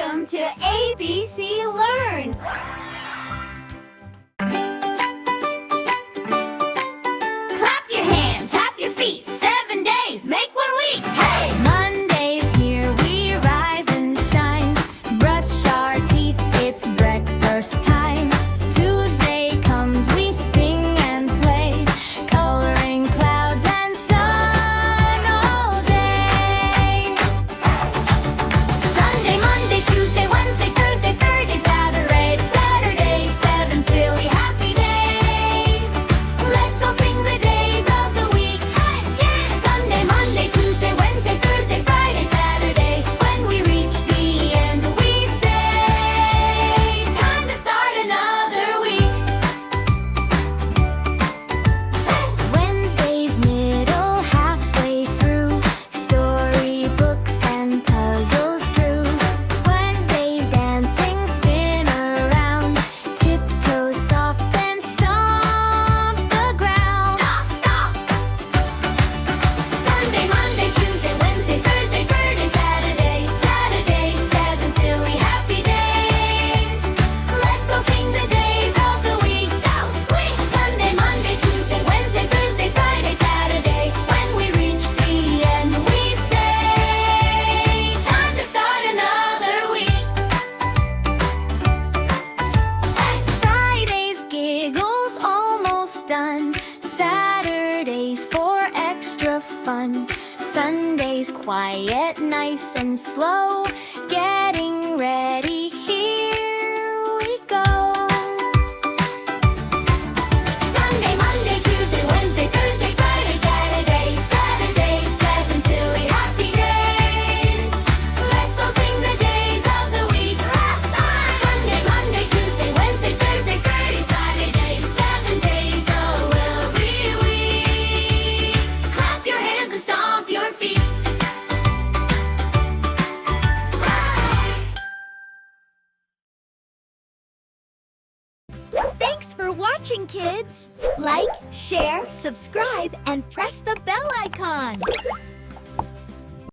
Welcome to ABC Learn! Clap your hands, tap your feet. 7 days, make 1 week. Hey! Monday's here, we rise and shine. Brush our teeth, it's breakfast time. Tuesday comes, we sing and play, coloring clouds and sun all day. Sunday, Monday, Tuesday, Wednesday, Thursday, Friday, Saturday, 7 silly happy days. Let's all sing the days of the week. Hey, yeah! Sunday, Monday, Tuesday, Wednesday, Thursday, Friday, Saturday. When we reach the end, we say, time to start another week. Wednesday's middle, halfway through, storybooks and puzzles drew. Wednesday's dancing, spin around, tiptoe soft and stomp the ground. Stop, stop! Sunday, Monday, Tuesday, Wednesday, Thursday, Friday, Saturday, 7 silly happy days. Let's all sing the days of the week. So sweet! Sunday, Monday, Tuesday, Wednesday, Thursday, Friday, Saturday. When we reach the end, we say, time to start another week. Hey! Friday's giggles almost done. Saturday's for extra fun. Sunday's quiet, nice and slow. Getting ready, here we go. Sunday, Monday, Tuesday, Wednesday, Thursday, Friday, Saturday, 7 silly happy days. Let's all sing the days of the week. Last time. Sunday, Monday, Tuesday, Wednesday, Thursday, Friday, Saturday, 7 days. Oh, every week. Clap your hands and stomp your feet. Thanks for watching, kids! Like, share, subscribe, and press the bell icon!